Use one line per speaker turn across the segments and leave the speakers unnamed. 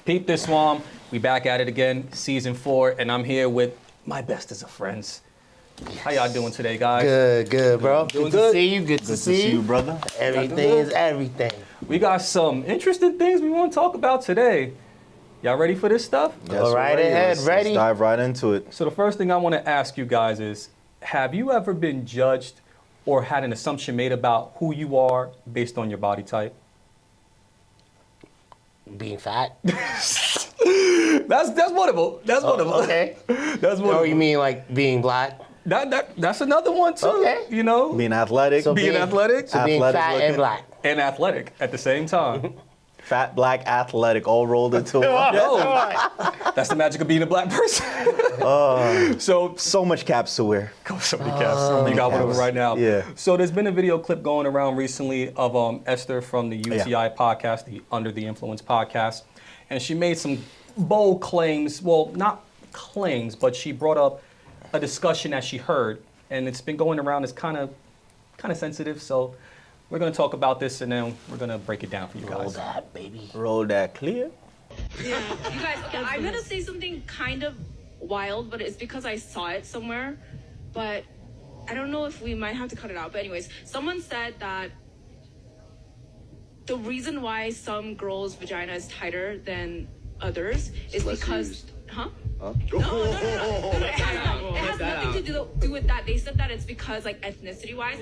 Peep this W.O.M. We back at it again, season 4, and I'm here with my bestest of friends. How y'all doing today, guys?
Good, bro.
Doing
good
good?
to see you. Good to see you,
brother.
Everything is everything.
We got some interesting things we want to talk about today. Y'all ready for this stuff?
Yes,
Go right ahead, ready?
Let's dive right into it.
So the first thing I want to ask you guys is, have you ever been judged or had an assumption made about who you are based on your body type?
Being fat.
That's one of them. That's one of them.
Okay.
That's one.
Oh,
of
you
them.
mean like being black?
That's another one too.
Okay.
You know,
Being athletic.
So
being athletic
So being
Athletic
fat
looking.
and black.
and athletic at the same time.
Fat, black, athletic, all rolled into one.
Yo, that's the magic of being a black person.
So much caps to wear.
So many caps. You got one of them right now.
Yeah.
So there's been a video clip going around recently of Esther from the UTI Podcast, the Under the Influence podcast, and she made some bold claims. Well, not claims, but she brought up a discussion that she heard, and it's been going around. It's kind of sensitive, so we're going to talk about this, and then we're going to break it down for you guys.
Roll that, baby.
Roll that clear.
Yeah. You guys, okay, I'm gonna say something kind of wild, but it's because I saw it somewhere. But I don't know if we might have to cut it out. But anyways, someone said that the reason why some girls' vagina is tighter than others is because, huh? No. It has nothing to do with that. They said that it's because, like, ethnicity-wise,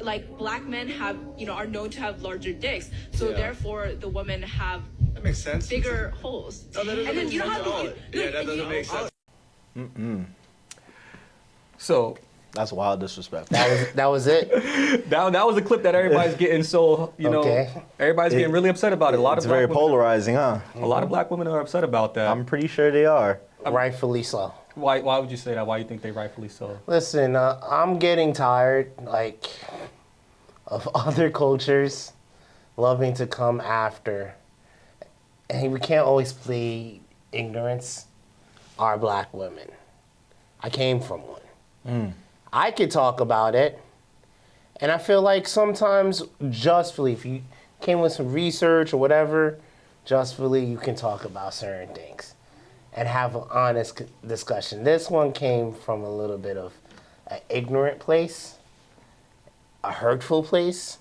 like black men have, are known to have larger dicks, so therefore the women have
that makes sense.
bigger holes.
Oh, that doesn't
and then
make
you know
sense
how
at all. Yeah, that doesn't make sense.
So
That's wild disrespect.
That was it.
that was a clip that everybody's getting. So everybody's getting really upset about it. A lot
It's
of
very
black women,
polarizing, huh?
a lot of black women are upset about that.
I'm pretty sure they are.
Rightfully so.
Why would you say that? Why do you think they rightfully so?
Listen, I'm getting tired, of other cultures loving to come after. And we can't always plead ignorance. Our black women. I came from one. I could talk about it. And I feel like sometimes justly, if you came with some research or whatever, justly you can talk about certain things and have an honest discussion. This one came from a little bit of an ignorant place, a hurtful place,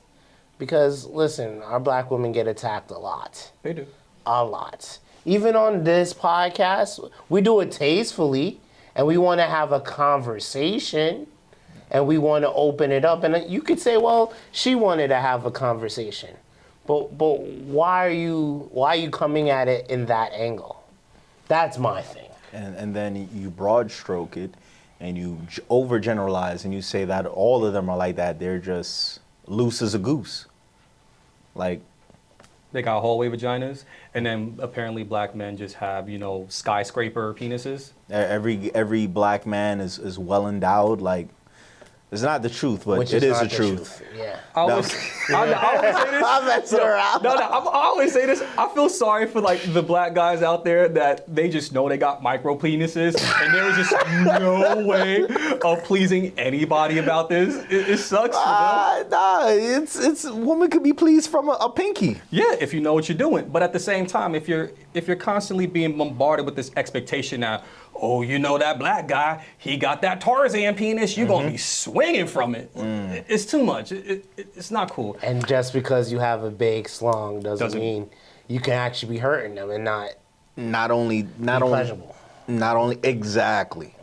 because listen, our black women get attacked a lot.
They do.
A lot. Even on this podcast, we do it tastefully, and we want to have a conversation, and we want to open it up. And you could say, well, she wanted to have a conversation, but why are you coming at it in that angle? That's my thing.
And then you broad stroke it and you overgeneralize and you say that all of them are like that. They're just loose as a goose. Like,
They got hallway vaginas, and then apparently black men just have, skyscraper penises.
every black man is well endowed. Like, it's not the truth, but
Which
it is
not
the truth.
Yeah.
I always say this.
I'm messing around.
I always say this. I feel sorry for the black guys out there that they just know they got micro penises, and there is just no way of pleasing anybody about this. It sucks for them.
Nah, it's woman could be pleased from a pinky.
Yeah, if you know what you're doing. But at the same time, if you're constantly being bombarded with this expectation that, oh, that black guy, he got that Tarzan penis, you're going to be swinging from it. It's too much. It's not cool.
And just because you have a big slong doesn't mean you can actually be hurting them and not pleasurable.
Not only exactly.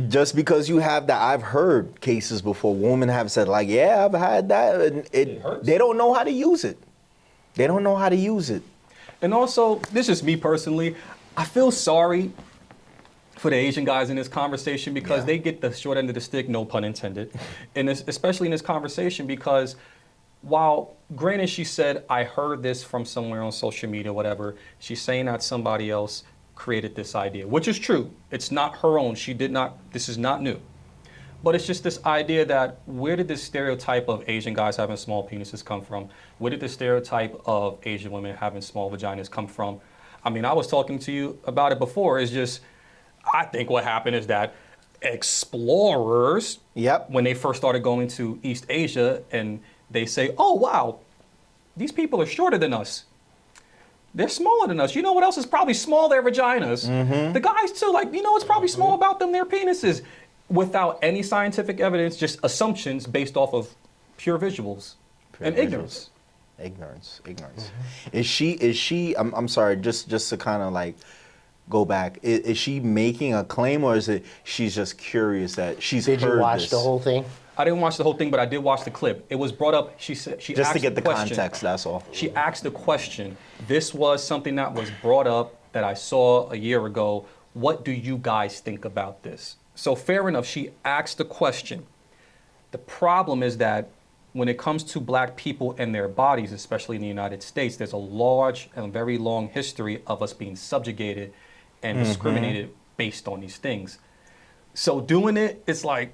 Just because you have that, I've heard cases before. Women have said like, yeah, I've had that, and it hurts. They don't know how to use it. They don't know how to use it.
And also, this is me personally. I feel sorry for the Asian guys in this conversation because they get the short end of the stick, no pun intended, and especially in this conversation because while granted she said, I heard this from somewhere on social media, whatever, she's saying that somebody else created this idea, which is true. It's not her own. This is not new. But it's just this idea that where did this stereotype of Asian guys having small penises come from? Where did the stereotype of Asian women having small vaginas come from? I mean, I was talking to you about it before. It's just, I think what happened is that explorers, when they first started going to East Asia and they say, oh, wow, these people are shorter than us. They're smaller than us. You know what else is probably small? Their vaginas. The guys too, like, you know what's probably small about them? Their penises. Without any scientific evidence, just assumptions based off of pure visuals and ignorance.
Ignorance. Is she? I'm sorry. Just to kind of like go back. Is she making a claim, or is it she's just curious that she's
Did
heard
you watch
this?
the whole thing?
I didn't watch the whole thing, but I did watch the clip. It was brought up. She said she
Just
asked
to get the
question.
context. That's all.
She asked the question. This was something that was brought up that I saw a year ago. What do you guys think about this? So fair enough. She asked the question. The problem is that when it comes to black people and their bodies, especially in the United States, there's a large and very long history of us being subjugated and discriminated based on these things. So doing it, it's like,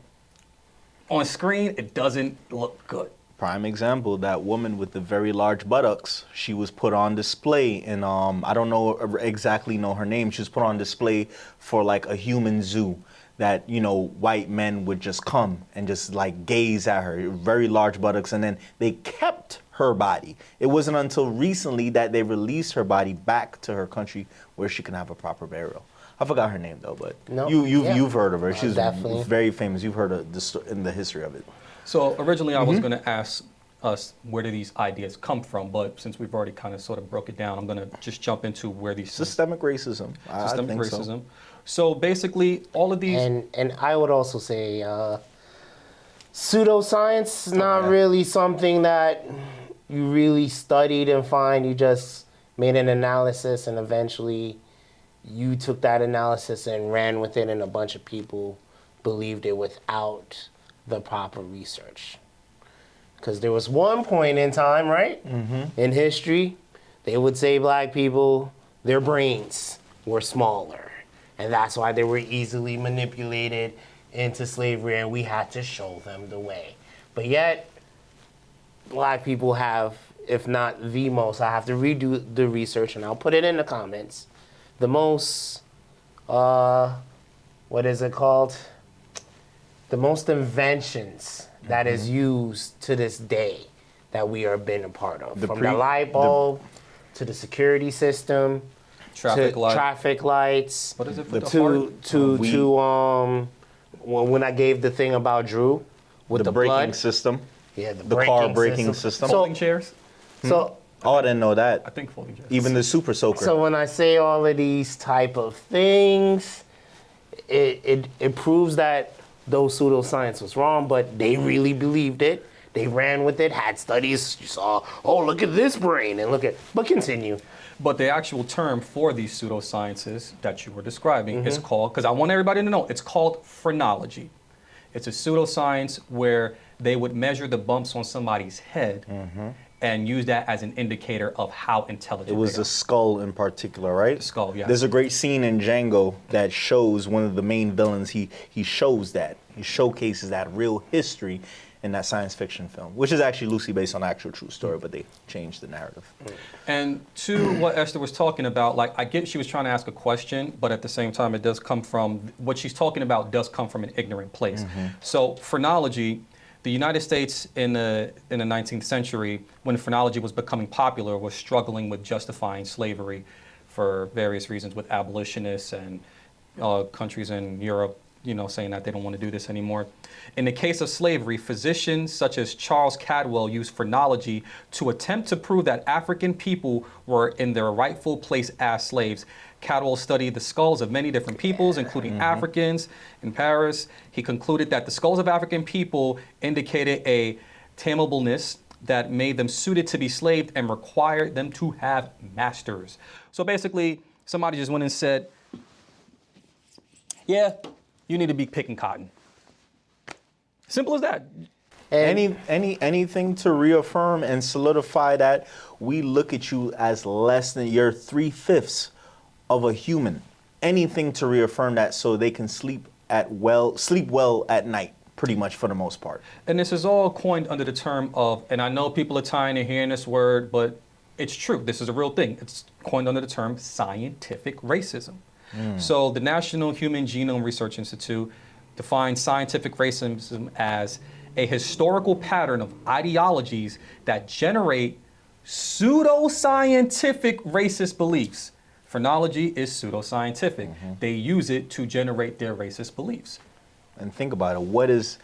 on screen, it doesn't look good.
Prime example, that woman with the very large buttocks, she was put on display in, I don't exactly know her name, she was put on display for like a human zoo that, you know, white men would just come and just like gaze at her, very large buttocks, and then they kept her body. It wasn't until recently that they released her body back to her country where she can have a proper burial. I forgot her name though, but
No,
you've heard of her. She's
definitely
very famous. You've heard of in the history of it.
So originally I was going to ask us where do these ideas come from, but since we've already kind of sort of broke it down, I'm going to just jump into where these
Systemic racism.
systemic
I think
racism. So basically, all of these.
And I would also say pseudoscience is not really something that you really studied and find. You just made an analysis and eventually you took that analysis and ran with it, and a bunch of people believed it without the proper research. Because there was one point in time, right, in history, they would say black people, their brains were smaller. And that's why they were easily manipulated into slavery, and we had to show them the way. But yet, black people have, if not the most, I have to redo the research, and I'll put it in the comments, the most, what is it called? The most inventions that is used to this day that we are been a part of. From the light bulb to the security system,
Traffic
to
light.
traffic lights,
What is it for the heart?
when I gave the thing about Drew with the
braking
blood.
system.
Yeah,
The car braking system.
Folding chairs?
So
Oh, I didn't know
I
that.
think folding chairs.
Even the super soaker.
So when I say all of these type of things, it proves that those pseudoscience was wrong, but they really believed it. They ran with it, had studies. You saw, oh, look at this brain, and look at, but continue.
But the actual term for these pseudosciences that you were describing is called, because I want everybody to know, it's called phrenology. It's a pseudoscience where they would measure the bumps on somebody's head and use that as an indicator of how intelligent
It was
they
the
are.
skull in particular, right?
The skull, yes.
There's a great scene in Django that shows one of the main villains. He shows that. He showcases that real history in that science fiction film, which is actually loosely based on actual true story, but they changed the narrative.
And to what Esther was talking about, like, I get she was trying to ask a question, but at the same time, it does come from, what she's talking about does come from an ignorant place. So phrenology, the United States in the 19th century, when phrenology was becoming popular, was struggling with justifying slavery for various reasons with abolitionists and countries in Europe, you know, saying that they don't want to do this anymore. In the case of slavery, physicians such as Charles Cadwell used phrenology to attempt to prove that African people were in their rightful place as slaves. Cadwell studied the skulls of many different peoples, including Africans in Paris. He concluded that the skulls of African people indicated a tameableness that made them suited to be slaved and required them to have masters. So basically, somebody just went and said, yeah, you need to be picking cotton. Simple as that.
Anything to reaffirm and solidify that we look at you as less than you're 3/5 of a human. Anything to reaffirm that so they can sleep well at night, pretty much for the most part.
And this is all coined under the term of, and I know people are tired of hearing this word, but it's true. This is a real thing. It's coined under the term scientific racism. So the National Human Genome Research Institute defines scientific racism as a historical pattern of ideologies that generate pseudoscientific racist beliefs. Phrenology is pseudoscientific. They use it to generate their racist beliefs.
And think about it. What is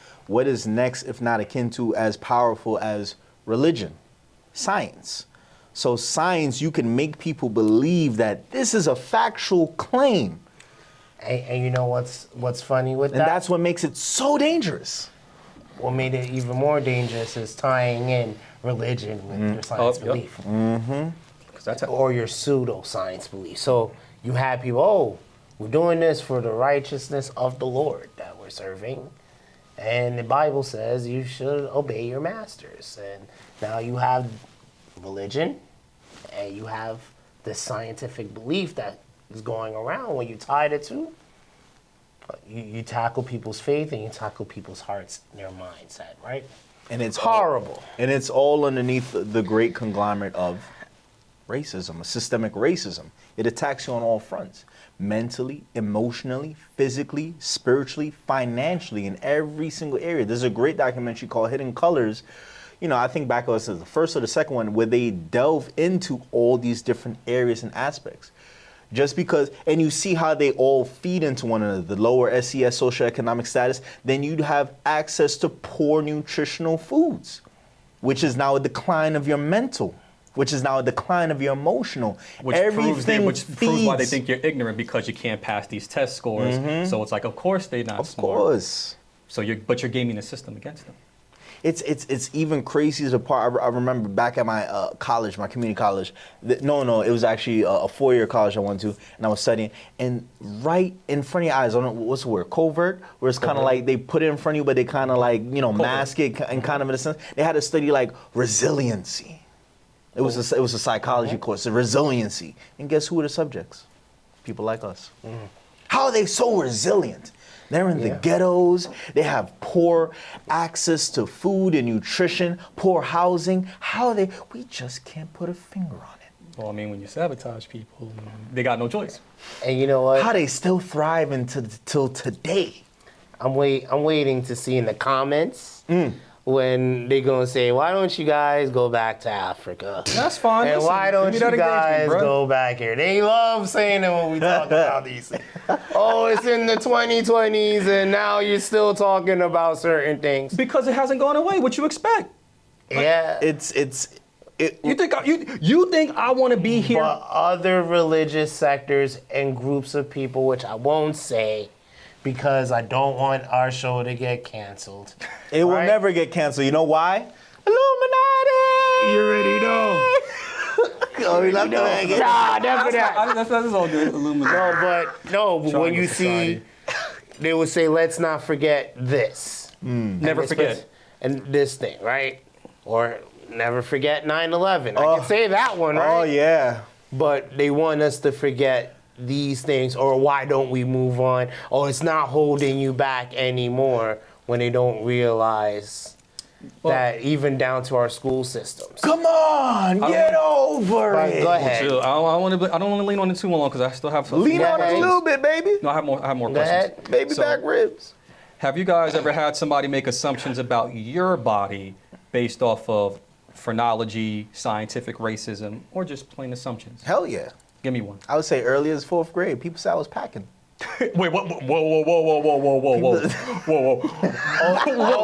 next, if not akin to as powerful as religion? Science. So science, you can make people believe that this is a factual claim.
And you know what's funny with that?
And that's what makes it so dangerous.
What made it even more dangerous is tying in religion with your science belief. Or your pseudo-science belief. So you have people, we're doing this for the righteousness of the Lord that we're serving. And the Bible says you should obey your masters. And now you have religion, and you have this scientific belief that is going around. When you tie the two, you tackle people's faith and you tackle people's hearts and their mindset, right?
And it's
horrible.
And it's all underneath the great conglomerate of racism, systemic racism. It attacks you on all fronts. Mentally, emotionally, physically, spiritually, financially, in every single area. There's a great documentary called Hidden Colors. You know, I think back was the first or the second one where they delve into all these different areas and aspects. Just because, and you see how they all feed into one another, the lower SES socioeconomic status, then you'd have access to poor nutritional foods, which is now a decline of your mental, which is now a decline of your emotional.
Which proves why they think you're ignorant, because you can't pass these test scores. So it's like, of course they're not smart.
Of course.
So but you're gaming the system against them.
It's even crazier the part. I remember back at my college, my community college. No, it was actually a 4-year college I went to, and I was studying. And right in front of your eyes, I don't know what's the word, covert, where it's kind of like they put it in front of you, but they kind of like mask it, and kind of in a sense. They had to study like resiliency. It was a psychology course, the resiliency. And guess who were the subjects? People like us. How are they so resilient? They're in the ghettos. They have poor access to food and nutrition, poor housing. How are they? We just can't put a finger on it.
Well, I mean, when you sabotage people, they got no choice.
And you know what?
How they still thrive till today.
I'm waiting to see in the comments when they gonna say, why don't you guys go back to Africa?
That's fine.
And
Listen,
why don't you guys
bro.
go back here? They love saying it when we talk about these things. Oh, it's in the 2020s and now you're still talking about certain things.
Because it hasn't gone away. What you expect?
Yeah.
You think I want to be here?
But other religious sectors and groups of people, which I won't say, because I don't want our show to get canceled.
It will never get canceled. You know why? Illuminati!
You already know.
Oh, we love that.
Nah, never that.
That's all good. Illuminati.
But when you see, they would say, let's not forget this.
Never forget.
And this thing, right? Or never forget 9/11. I can say that one, right?
Oh, yeah.
But they want us to forget these things, or why don't we move on? Oh, it's not holding you back anymore, when they don't realize that even down to our school systems.
Come on, get over it.
Go ahead.
Chill. I don't want to lean on it too long because I still have some.
Lean on it a little bit, baby.
No, I have more
Go
questions.
ahead.
Baby back ribs.
Have you guys ever had somebody make assumptions about your body based off of phrenology, scientific racism, or just plain assumptions?
Hell yeah.
Give me one.
I would say early as 4th grade, people said I was packing.
Wait, what? Whoa.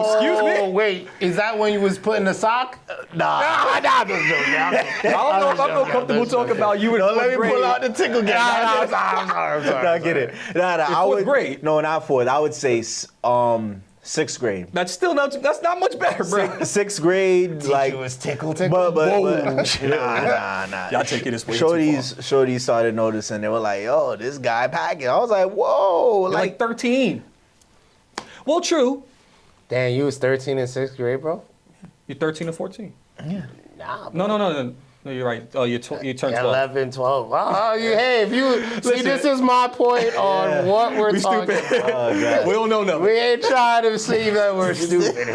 Excuse me?
Oh, wait. Is that when you was putting the sock? Nah.
I don't know if I feel comfortable talking about you in
No,
4th
let me
grade.
pull out the tickle game.
I'm sorry.
No, get it. I would,
grade?
No, not 4th. I would say 6th grade.
That's not much better, bro.
6th grade, like.
It was tickle.
But
Whoa.
nah.
Y'all taking this way too far.
Shorties started noticing. They were like, "Yo, this guy packing." I was like, "Whoa!"
You're like 13. Well, true.
Damn, you was 13 in 6th grade, bro?
You're 13 or 14.
Nah,
No, you're right. Oh, you turned 12.
11, 12. Oh, hey, if you see, this is my point on what we're talking about.
Oh, God.
We don't know nothing.
We ain't trying to see that we're stupid.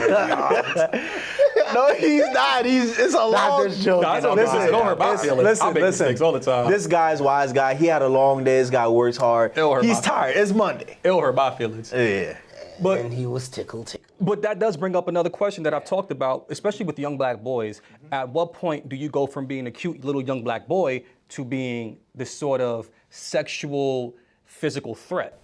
No, he's not. It's a long.
just joking.
Nah, it's okay.
Listen,
Don't hurt my feelings. I make
listen.
mistakes all the time.
This guy's wise guy. He had a long day. This guy works hard.
It'll hurt
He's
my
tired. It's Monday.
It'll hurt my feelings.
Yeah.
But
And he was tickle.
But that does bring up another question that I've talked about, especially with young black boys. At what point do you go from being a cute little young black boy to being this sort of sexual, physical threat?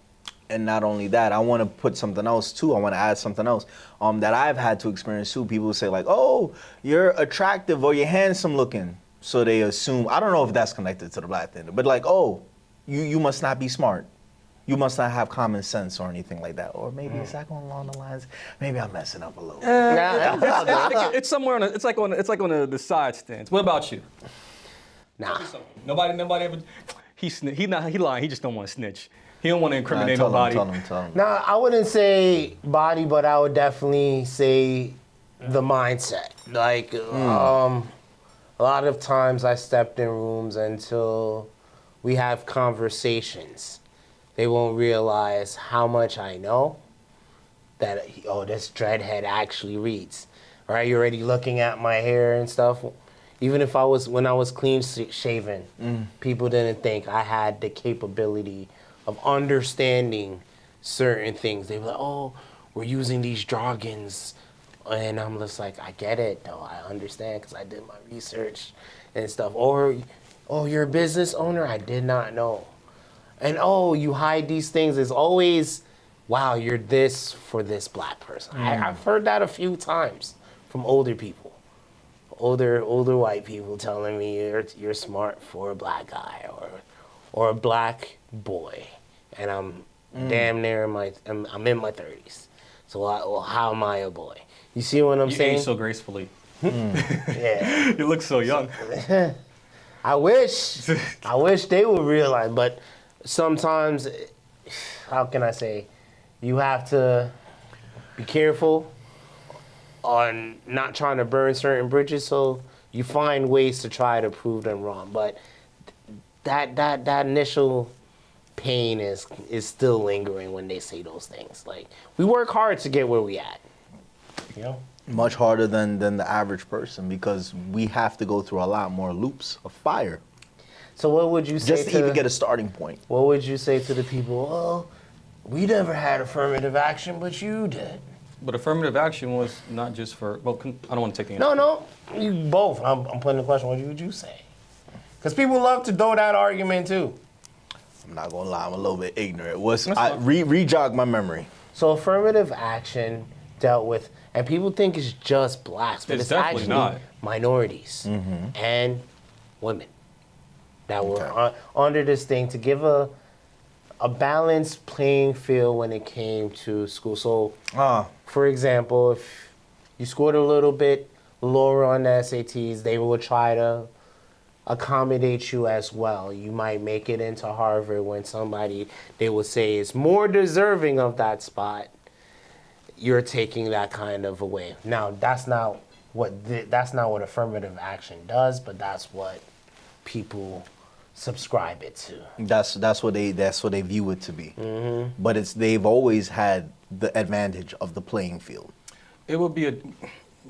And not only that, I want to put something else too. I want to add something else that I've had to experience too. People say like, "Oh, you're attractive or you're handsome looking," so they assume. I don't know if that's connected to the black thing, but like, "Oh, you must not be smart. You must not have common sense or anything like that." Or maybe it's like along the lines. Maybe I'm messing up a little.
It's somewhere on. It's like on the side stands. What about you?
Nah.
Nobody ever. He lying. He just don't want to snitch. He don't want to incriminate
Tell
nobody.
him.
Nah, I wouldn't say body, but I would definitely say the mindset. Like, a lot of times I stepped in rooms until we have conversations. They won't realize how much I know that, this dreadhead actually reads. Right? You're already looking at my hair and stuff. Even if when I was clean shaven, people didn't think I had the capability of understanding certain things. They were like, "Oh, we're using these jargons." And I'm just like, I get it, though. I understand because I did my research and stuff. Or, "Oh, you're a business owner? I did not know." And, "Oh, you hide these things." It's always, "Wow, you're this for this black person." I've heard that a few times from older people. Older white people telling me you're smart for a black guy or a black boy, and I'm damn near I'm in my 30s. So how am I a boy? You see what I'm saying?
You age so gracefully.
Yeah.
You look so young.
I wish they would realize, but sometimes, how can I say, you have to be careful on not trying to burn certain bridges, so you find ways to try to prove them wrong. But that initial pain is still lingering when they say those things. Like, we work hard to get where we at. You know?
Much harder than the average person because we have to go through a lot more loops of fire.
So what would you say
Just to even get a starting point.
What would you say to the people? "Well, we never had affirmative action, but you did."
But affirmative action was not just for. Well, I don't want to take the.
No, you both. I'm putting the question. What would you say? Because people love to throw that argument too.
I'm not gonna lie, I'm a little bit ignorant. Re-jog my memory.
So affirmative action dealt with, and people think it's just blacks, but it's
definitely
actually
not.
minorities and women that were under this thing to give a balanced playing field when it came to school. So, for example, if you scored a little bit lower on the SATs, they will try to accommodate you as well. You might make it into Harvard when somebody they will say is more deserving of that spot. You're taking that kind of away. Now, that's not what affirmative action does, but that's what people subscribe it to.
That's what they view it to be. But they've always had the advantage of the playing field.
It would be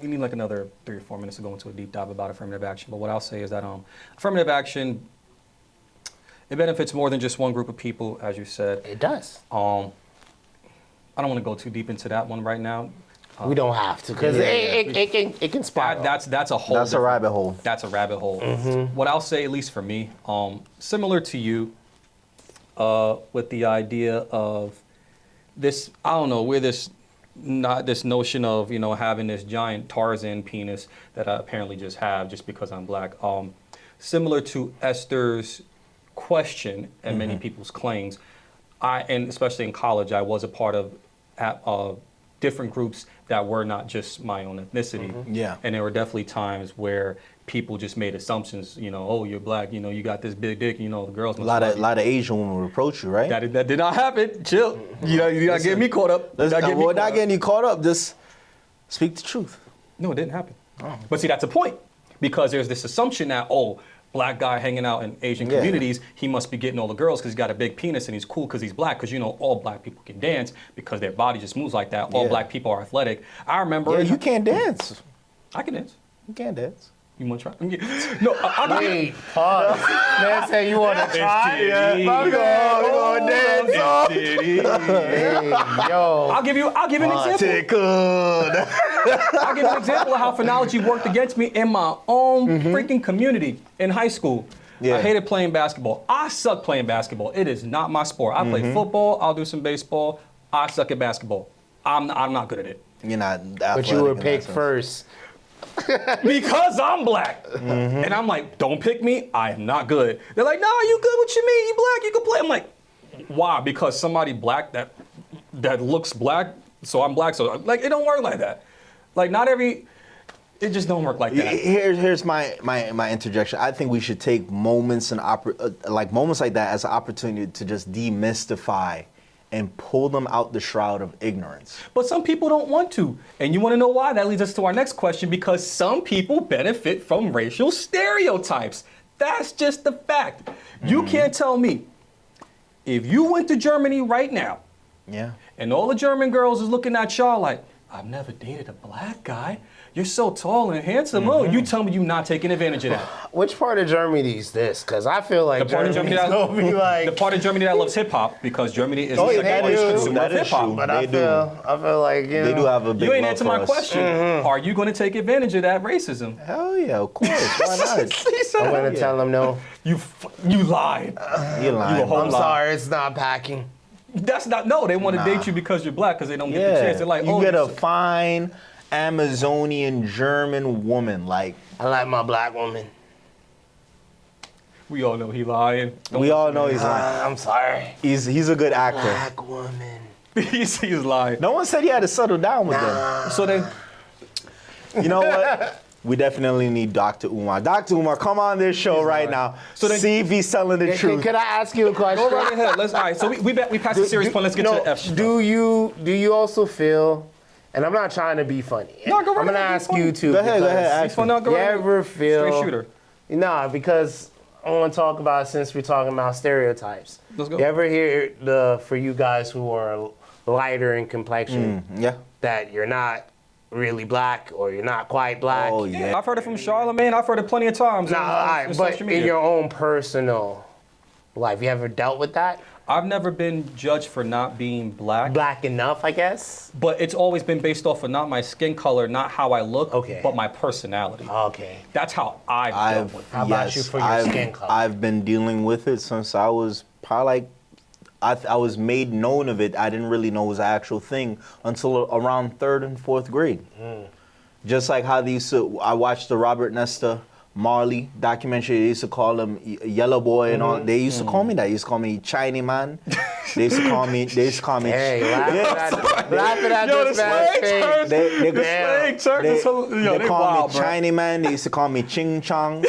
we need like another 3 or 4 minutes to go into a deep dive about affirmative action. But what I'll say is that affirmative action, it benefits more than just one group of people, as you said.
It does.
I don't want to go too deep into that one right now.
We don't have to, because it can spiral.
That's a whole.
That's a rabbit hole.
That's a rabbit hole. What I'll say, at least for me, similar to you, with the idea of this, I don't know, we're this notion of, having this giant Tarzan penis that I apparently just have just because I'm black. Similar to Esther's question and many people's claims, and especially in college, I was a part of different groups that were not just my own ethnicity.
Yeah.
And there were definitely times where people just made assumptions, oh, you're black, you got this big dick, the girls must
A lot of Asian women would approach you, right?
That did not happen. Chill. You not getting me caught up.
Not getting you caught up. Just speak the truth.
No, it didn't happen. Oh. But see, that's a point. Because there's this assumption that, black guy hanging out in Asian communities, he must be getting all the girls because he's got a big penis and he's cool because he's black. Because all black people can dance because their body just moves like that. All black people are athletic. I remember.
Yeah, you can't dance.
I can dance.
You can't dance.
You want to try? No, I'll give you.
Wait, pause. Man said you want to try?
Yeah,
My God, we gonna dance off. Hey, yo.
I'll give you an example.
Tickled.
I'll give you an example of how phrenology worked against me in my own freaking community in high school.
Yeah.
I hated playing basketball. I suck playing basketball. It is not my sport. I play football. I'll do some baseball. I suck at basketball. I'm not good at it.
You're not
But you were picked first.
Because I'm black. And I'm like, don't pick me. I am not good. They're like, no, you good. What you mean? You black. You can play. I'm like, why? Because somebody black that looks black, so I'm black. So like, it don't work like that. Like not every, it just don't work like that.
Here's my interjection. I think we should take moments and moments like that as an opportunity to just demystify and pull them out the shroud of ignorance.
But some people don't want to. And you want to know why? That leads us to our next question, because some people benefit from racial stereotypes. That's just the fact. You can't tell me, if you went to Germany right now, and all the German girls is looking at y'all like, I've never dated a black guy. You're so tall and handsome. Oh, you tell me you're not taking advantage of that.
Which part of Germany is this? Because I feel like
The part of Germany that
gonna be like...
the part of Germany that loves hip hop, because Germany is
Oh,
the
yeah,
second
that
largest
is true.
consumer
That
of
is
hip hop.
true.
But
They
I feel like,
They do have a big
You ain't
love
answer
for
my
us.
question. Are you going to take advantage of that racism?
Hell yeah, of course. Why not?
He said,
I'm going to tell them no.
You lied.
You're lying.
You a whole
I'm
lie.
sorry, it's not packing.
That's not, no, they want to date you because you're black, because they don't get the
Yeah,
chance. They're like,
you
oh,
get a
you're so-
fine Amazonian German woman. Like,
I like my black woman.
we all know he lying. Don't
we all
listen
know
to
he's lying.
I'm sorry.
He's a good actor.
Black woman.
him. he's lying.
No one said he had to settle down with them.
So then,
You know what? We definitely need Dr. Umar. Dr. Umar, come on this show right now.
So then-
see if he's telling the truth.
Can I ask you a question?
go right ahead. All right, so we passed the serious point. Let's get to the F shit.
Do you also feel, and I'm not trying to be funny.
No, go right
I'm gonna
ahead, be
ask
funny.
you too.
Go ahead,
because
ask me.
No, go
You
right
ever
ahead.
feel?
Straight shooter.
Nah, because I want to talk about, since we're talking about stereotypes.
Let's go.
You ever hear for you guys who are lighter in complexion,
Yeah.
that you're not really black or you're not quite black?
Oh, yeah.
I've heard it from Charlamagne. I've heard it plenty of times.
Nah,
on
alright, but
social
in
media.
your own personal life, you ever dealt with that?
I've never been judged for not being black,
Black enough, I guess.
but it's always been based off of not my skin color, not how I look,
Okay.
but my personality.
Okay.
That's how I've dealt with it.
How about you for your skin color?
I've been dealing with it since I was probably like, I was made known of it. I didn't really know it was an actual thing until around 3rd and 4th grade. Just like how they used to, I watched the Robert Nesta Marley documentary. They used to call him Yellow Boy and all. They used to call me that. They used to call me Chinese man. They used to call me.
Hey, laughing at
Yo,
this
the
man's
slang
face.
terms-
They
Slang terms is so- yo,
they call
wild,
me
bro.
Chinese man. They used to call me Ching Chong,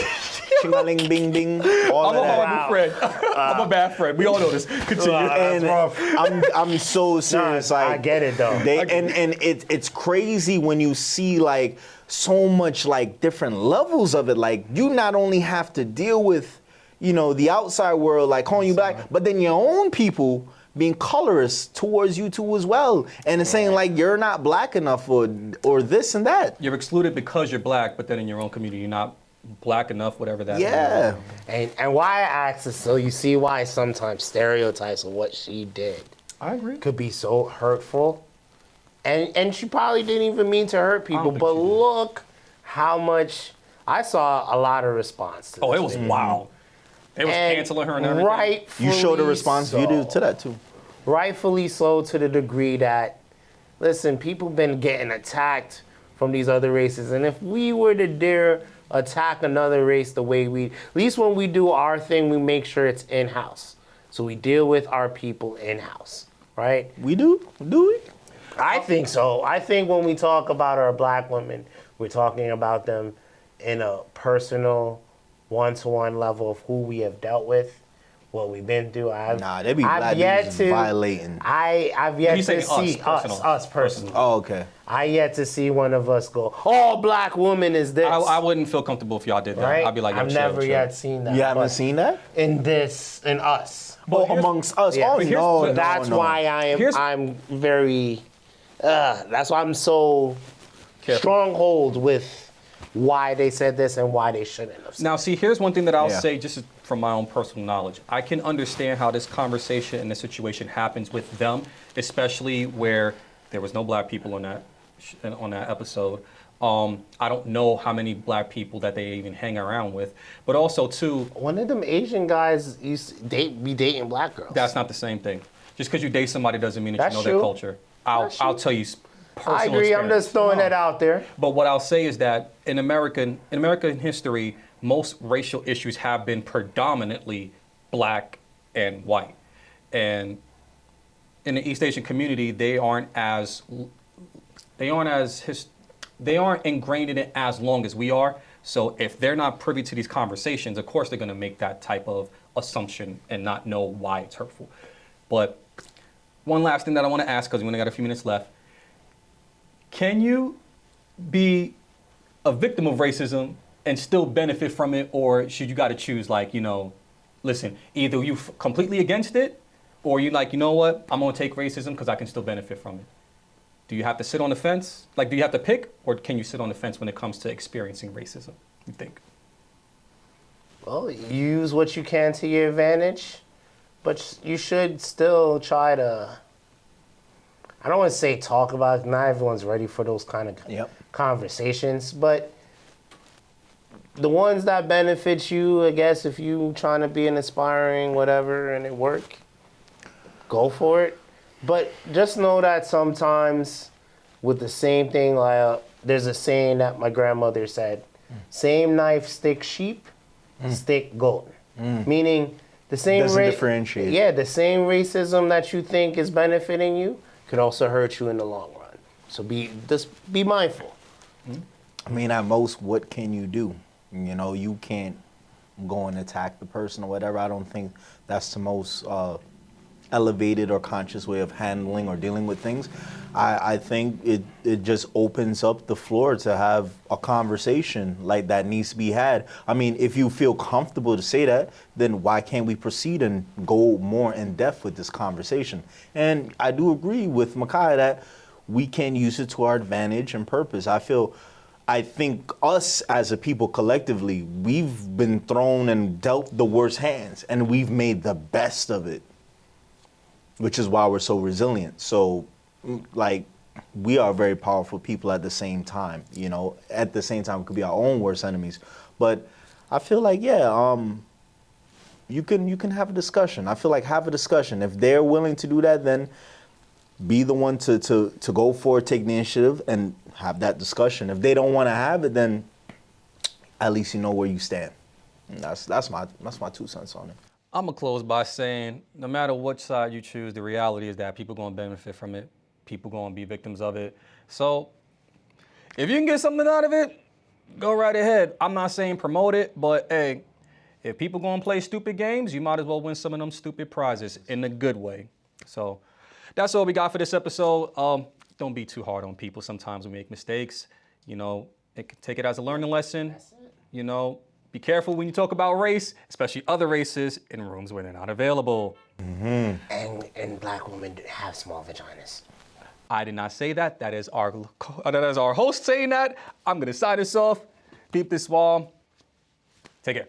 Chingaling Bing Bing. All
I'm
of
a
that.
horrible friend. I'm a bad friend. We all know this. Continue.
And I'm so serious.
Nah,
like
I get it, though.
And it's crazy when you see like so much like different levels of it. Like you not only have to deal with, you know, the outside world like calling you black, but then your own people being colorist towards you too as well, and it's saying like you're not black enough or this and that.
You're excluded because you're black, but then in your own community, you're not black enough, whatever that
Yeah.
means.
And why I ask this, so you see why sometimes stereotypes of what she did
I agree.
could be so hurtful. And she probably didn't even mean to hurt people,
think
but
she did.
look how much I saw a lot of response to
Oh,
this
it was
video.
wild. They was
And
canceling her and everything.
rightfully
You showed a response video
so.
to that too.
Rightfully so, to the degree that, listen, people been getting attacked from these other races, and if we were to dare attack another race the way at least when we do our thing, we make sure it's in-house. So we deal with our people in-house, right?
We do we?
I think so. I think when we talk about our black women, we're talking about them in a personal, one-to-one level of who we have dealt with, what we've been through.
Nah, they be black dudes violating.
I've yet
You
to
saying
see
us, personal.
us personally.
Oh, okay.
I yet to see one of us go, all black woman is this.
I wouldn't feel comfortable if y'all did that.
right?
I'd be like, yo,
I've
chill,
never
chill.
yet seen that.
You haven't
but
seen that?
in us.
Oh,
here's-
amongst us.
Yeah.
Oh,
But
no,
that's
no.
why
Here's-
I'm very. That's why I'm so
Careful.
stronghold with why they said this and why they shouldn't have said
Now, see, here's one thing that I'll
Yeah.
say, just from my own personal knowledge. I can understand how this conversation and this situation happens with them, especially where there was no black people on that episode. I don't know how many black people that they even hang around with, but also too,
One of them Asian guys used to be dating black girls.
that's not the same thing. Just because you date somebody doesn't mean that
That's
you know their
true.
culture.
That's
I'll
true.
tell you. Personal
I agree. I'm
experience.
just throwing
No.
that out there.
But what I'll say is that in American history, most racial issues have been predominantly black and white. And in the East Asian community, they aren't ingrained in it as long as we are. So if they're not privy to these conversations, of course they're going to make that type of assumption and not know why it's hurtful. But one last thing that I want to ask, because we only got a few minutes left. Can you be a victim of racism and still benefit from it, or should you got to choose, like, listen, either you completely against it, or you like, you know what, I'm going to take racism because I can still benefit from it? Do you have to sit on the fence? Like, do you have to pick, or can you sit on the fence when it comes to experiencing racism, you think?
Well, you use what you can to your advantage, but you should still try to, I don't want to say talk about it. Not everyone's ready for those kind of
Yep.
conversations, but the ones that benefit you, I guess, if you trying to be an aspiring whatever and it work, go for it. But just know that sometimes with the same thing, like there's a saying that my grandmother said, same knife stick sheep, stick goat. Meaning the same
Doesn't differentiate.
Yeah, the same racism that you think is benefiting you could also hurt you in the long run. So just be mindful.
I mean, at most, what can you do? You can't go and attack the person or whatever. I don't think that's the most elevated or conscious way of handling or dealing with things. I think it just opens up the floor to have a conversation like that needs to be had. I mean, if you feel comfortable to say that, then why can't we proceed and go more in depth with this conversation? And I do agree with Maciah that we can use it to our advantage and purpose. I think us as a people collectively, we've been thrown and dealt the worst hands, and we've made the best of it, which is why we're so resilient. So, like, we are very powerful people at the same time. At the same time, we could be our own worst enemies. But I feel like, you can have a discussion. I feel like have a discussion. If they're willing to do that, then be the one to go for it, take the initiative, and have that discussion. If they don't want to have it, then at least you know where you stand. And that's my 2 cents on it.
I'm gonna close by saying, no matter which side you choose, the reality is that people gonna benefit from it. People gonna be victims of it. So if you can get something out of it, go right ahead. I'm not saying promote it, but hey, if people gonna play stupid games, you might as well win some of them stupid prizes in a good way. So that's all we got for this episode. Don't be too hard on people. Sometimes we make mistakes. Take it as a learning lesson. Be careful when you talk about race, especially other races, in rooms where they're not available.
And black women have small vaginas.
I did not say that. That is our host saying that. I'm gonna sign this off. Peep this wall. Take care.